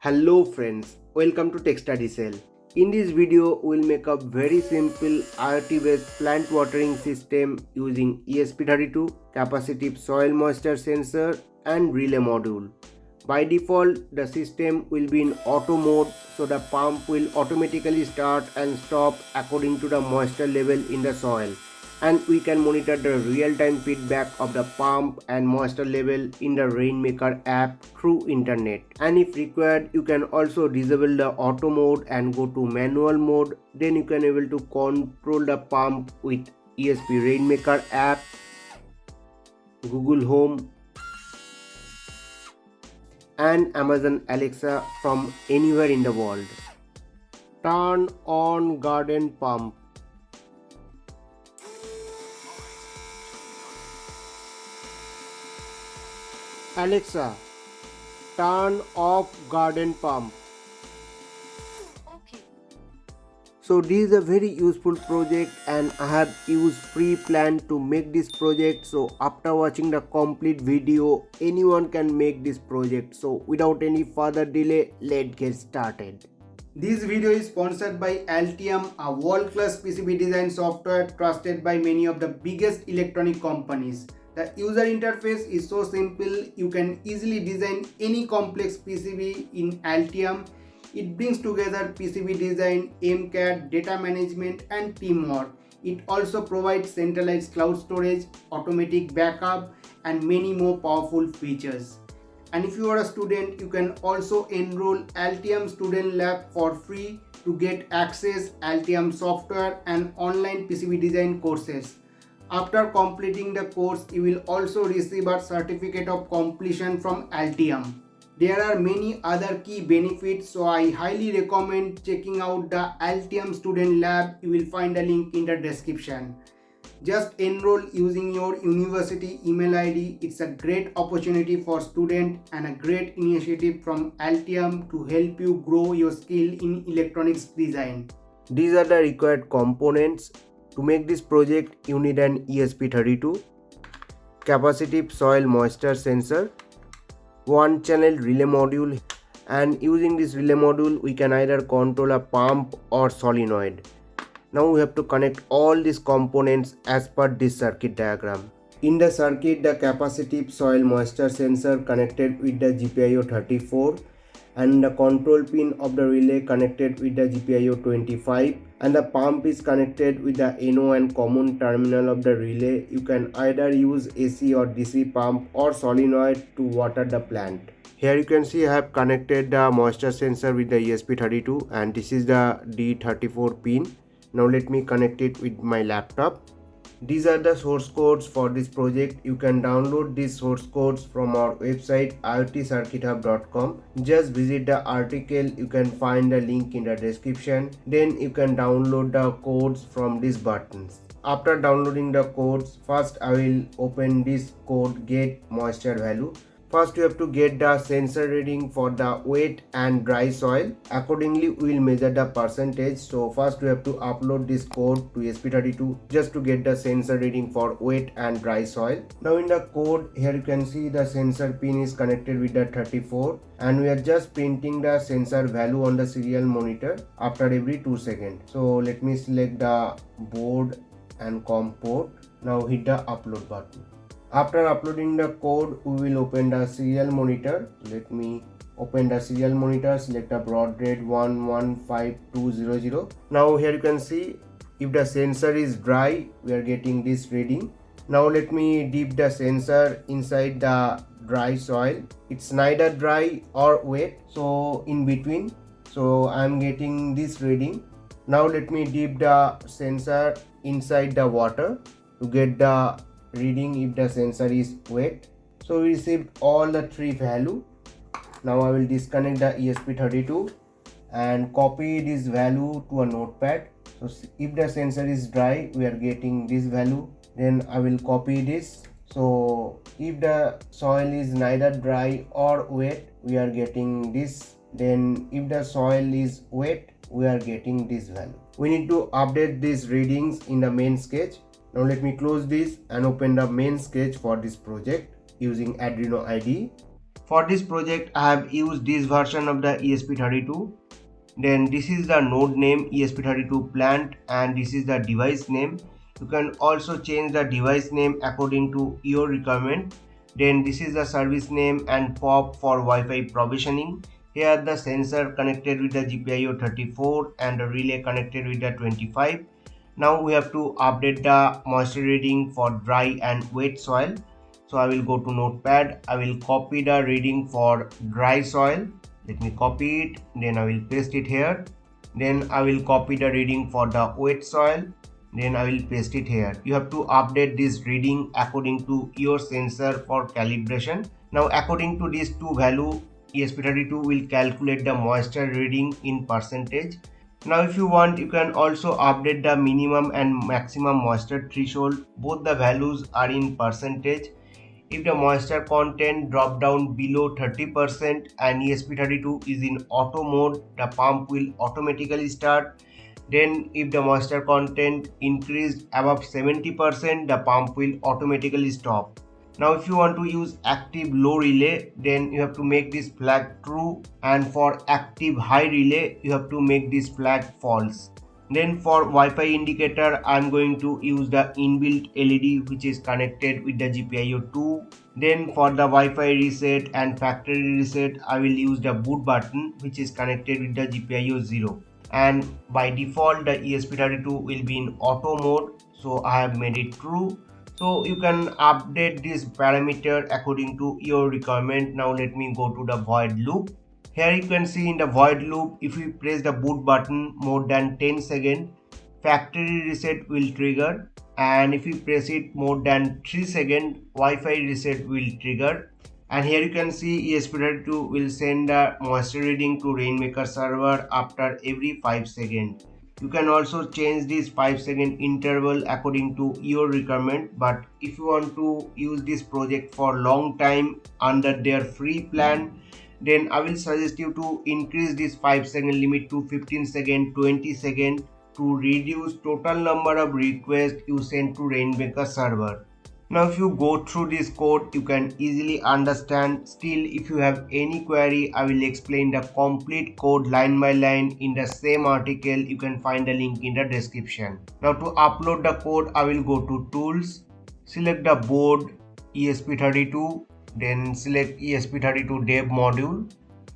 Hello friends, welcome to Tech Study Cell. In this video, we'll make a very simple IoT based plant watering system using ESP32, capacitive soil moisture sensor and relay module. By default, the system will be in auto mode, so the pump will automatically start and stop according to the moisture level in the soil. And we can monitor the real-time feedback of the pump and moisture level in the RainMaker app through internet. And if required, you can also disable the auto mode and go to manual mode. Then you can able to control the pump with ESP RainMaker app, Google Home and Amazon Alexa from anywhere in the world. Turn on garden pump. Alexa, turn off garden pump. Okay. So this is a very useful project and I have used free plan to make this project. So after watching the complete video, anyone can make this project. So without any further delay, let's get started. This video is sponsored by Altium, a world-class PCB design software trusted by many of the biggest electronic companies. The user interface is so simple, you can easily design any complex PCB in Altium. It brings together PCB design, MCAD, data management and teamwork. It also provides centralized cloud storage, automatic backup and many more powerful features. And if you are a student, you can also enroll Altium Student Lab for free to get access Altium software and online PCB design courses. After completing the course, you will also receive a certificate of completion from Altium. There are many other key benefits, so I highly recommend checking out the Altium Student Lab. You will find a link in the description. Just enroll using your university email ID. It's a great opportunity for students and a great initiative from Altium to help you grow your skill in electronics design. These are the required components. To make this project, you need an ESP32, capacitive soil moisture sensor, one channel relay module, and using this relay module we can either control a pump or solenoid. Now we have to connect all these components as per this circuit diagram. In the circuit, the capacitive soil moisture sensor connected with the GPIO 34 and the control pin of the relay connected with the GPIO 25, and the pump is connected with the NO and common terminal of the relay. You can either use AC or DC pump or solenoid to water the plant. Here you can see I have connected the moisture sensor with the ESP32 and this is the D34 pin. Now let me connect it with my laptop. These are the source codes for this project. You can download these source codes from our website iotcircuithub.com. Just visit the article, you can find the link in the description. Then you can download the codes from these buttons. After downloading the codes, first I will open this code get moisture value. First you have to get the sensor reading for the wet and dry soil. Accordingly we will measure the percentage. So first we have to upload this code to ESP32 just to get the sensor reading for wet and dry soil. Now in the code here you can see the sensor pin is connected with the 34 and we are just printing the sensor value on the serial monitor after every 2 seconds. So let me select the board and COM port. Now hit the upload button. After uploading the code, we will open the serial monitor. Let me open the serial monitor, select a baud rate 115200. Now here you can see if the sensor is dry, we are getting this reading. Now let me dip the sensor inside the dry soil. It's neither dry or wet, so in between. So I am getting this reading. Now let me dip the sensor inside the water to get the reading if the sensor is wet. So we received all the three value. Now I will disconnect the ESP32 and copy this value to a notepad. So if the sensor is dry, we are getting this value. Then I will copy this. So if the soil is neither dry or wet, we are getting this. Then if the soil is wet, we are getting this value. We need to update these readings in the main sketch. Now let me close this and open the main sketch for this project using Arduino IDE. For this project I have used this version of the ESP32. Then this is the node name ESP32 plant, and this is the device name. You can also change the device name according to your requirement. Then this is the service name and POP for Wi-Fi provisioning. Here the sensor connected with the GPIO 34 and the relay connected with the 25. Now we have to update the moisture reading for dry and wet soil. So I will go to notepad. I will copy the reading for dry soil. Let me copy it, then I will paste it here. Then I will copy the reading for the wet soil, then I will paste it here. You have to update this reading according to your sensor for calibration. Now according to these two value, ESP32 will calculate the moisture reading in percentage. Now if you want, you can also update the minimum and maximum moisture threshold. Both the values are in percentage. If the moisture content drop down below 30% and ESP32 is in auto mode, the pump will automatically start. Then if the moisture content increased above 70%, the pump will automatically stop. Now if you want to use active low relay, then you have to make this flag true, and for active high relay you have to make this flag false. Then for Wi-Fi indicator, I'm going to use the inbuilt LED which is connected with the GPIO 2. Then for the Wi-Fi reset and factory reset, I will use the boot button which is connected with the GPIO 0. And by default the ESP32 will be in auto mode, so I have made it true. So you can update this parameter according to your requirement. Now let me go to the void loop. Here you can see in the void loop, if we press the boot button more than 10 seconds, factory reset will trigger, and if we press it more than 3 seconds, Wi-Fi reset will trigger. And here you can see ESP32 will send the moisture reading to RainMaker server after every 5 seconds. You can also change this 5-second interval according to your requirement, but if you want to use this project for long time under their free plan, then I will suggest you to increase this 5-second limit to 15 seconds, 20 seconds to reduce total number of requests you send to RainMaker server. Now if you go through this code, you can easily understand. Still, if you have any query, I will explain the complete code line by line in the same article. You can find the link in the description. Now to upload the code, I will go to tools, select the board ESP32, then select ESP32 dev module,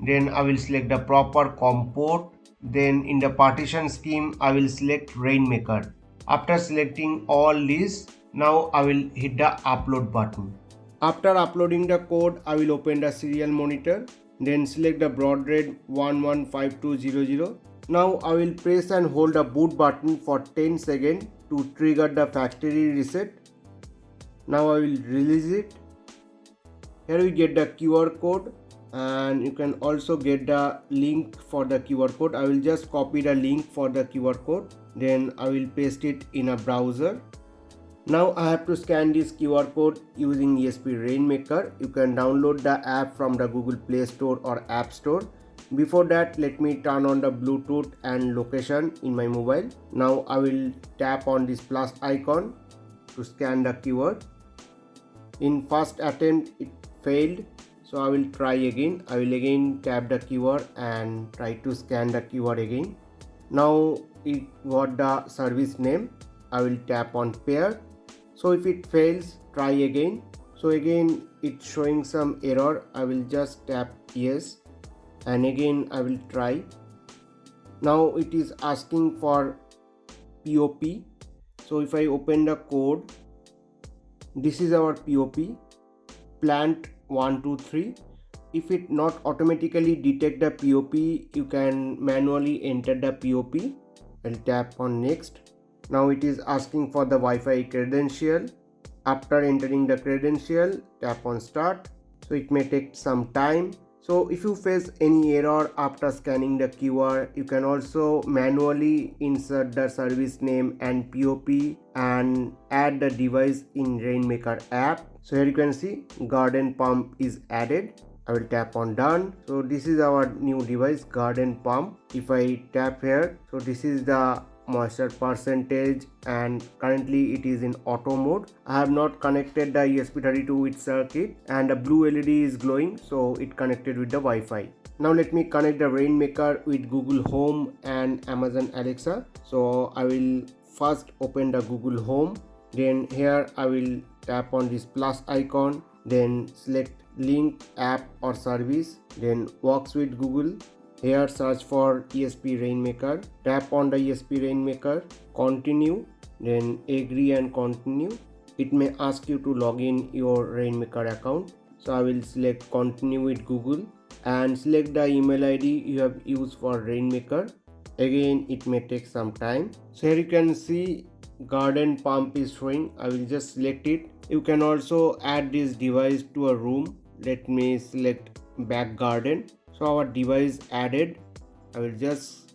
then I will select the proper COM port, then in the partition scheme I will select RainMaker. After selecting all these, now I will hit the upload button. After uploading the code, I will open the serial monitor, then select the baud rate 115200. Now I will press and hold the boot button for 10 seconds to trigger the factory reset. Now I will release it. Here we get the QR code, and you can also get the link for the QR code. I will just copy the link for the QR code, then I will paste it in a browser. Now I have to scan this QR code using ESP RainMaker. You can download the app from the Google Play Store or App Store. Before that, let me turn on the Bluetooth and location in my mobile. Now I will tap on this plus icon to scan the keyword. In first attempt it failed, so I will try again. I will again tap the keyword and try to scan the keyword again. Now it got the service name. I will tap on pair. So if it fails, try again. So again it's showing some error. I will just tap yes, and again I will try. Now it is asking for POP. So if I open the code, this is our POP, plant 123. If it not automatically detect the POP, you can manually enter the POP. I'll tap on next. Now it is asking for the Wi-Fi credential. After entering the credential, tap on start. So it may take some time. So if you face any error after scanning the keyword, you can also manually insert the service name and POP and add the device in RainMaker app. So here you can see garden pump is added. I will tap on done. So this is our new device, garden pump. If I tap here, so this is the moisture percentage, and currently it is in auto mode. I have not connected the ESP32 with circuit, and the blue LED is glowing, so it connected with the Wi-Fi. Now let me connect the RainMaker with Google Home and Amazon Alexa. So I will first open the Google Home, then here I will tap on this plus icon, then select link, app or service, then works with Google. Here search for ESP RainMaker, tap on the ESP RainMaker, continue, then agree and continue. It may ask you to log in your RainMaker account, so I will select continue with Google and select the email ID you have used for RainMaker. Again, it may take some time. So here you can see garden pump is showing. I will just select it. You can also add this device to a room. Let me select back garden. So our device added. I will just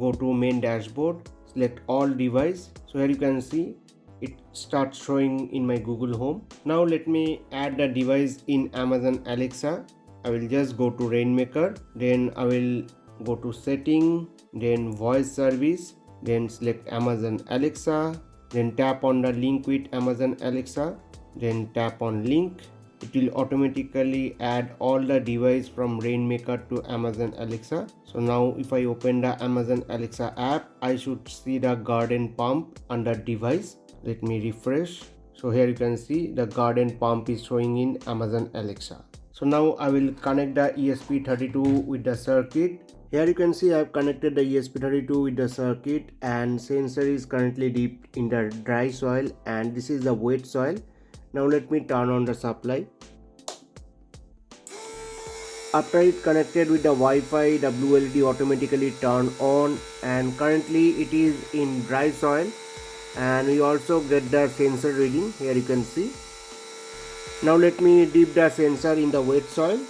go to main dashboard, select all device. So here you can see it starts showing in my Google Home. Now let me add the device in Amazon Alexa. I will just go to RainMaker, then I will go to setting, then voice service, then select Amazon Alexa, then tap on the link with Amazon Alexa, then tap on link. It will automatically add all the device from RainMaker to Amazon Alexa. So now if I open the Amazon Alexa app, I should see the garden pump under device. Let me refresh. So here you can see the garden pump is showing in Amazon Alexa. So now I will connect the ESP32 with the circuit. Here you can see I have connected the ESP32 with the circuit, and sensor is currently dipped in the dry soil and this is the wet soil. Now let me turn on the supply. After it connected with the Wi-Fi, the blue LED automatically turned on, and currently it is in dry soil, and we also get the sensor reading. Here you can see. Now let me dip the sensor in the wet soil,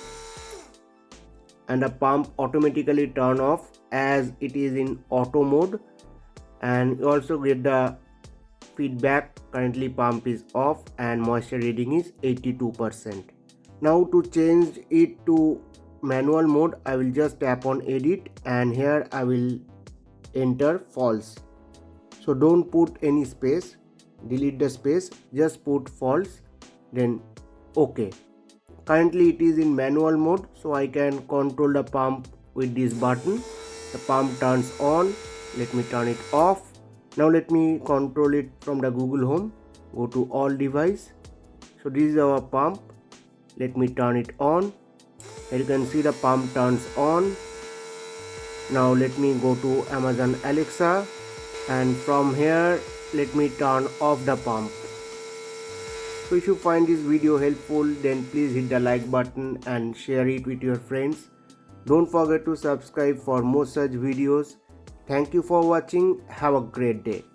and the pump automatically turn off as it is in auto mode, and you also get the feedback. Currently pump is off and moisture reading is 82%. Now to change it to manual mode, I will just tap on edit, and here I will enter false. So don't put any space, delete the space, just put false, then OK. Currently it is in manual mode, so I can control the pump with this button. The pump turns on. Let me turn it off. Now let me control it from the Google Home. Go to all device. So this is our pump. Let me turn it on. Here you can see the pump turns on. Now let me go to Amazon Alexa, and from here let me turn off the pump. So if you find this video helpful, then please hit the like button and share it with your friends. Don't forget to subscribe for more such videos. Thank you for watching. Have a great day.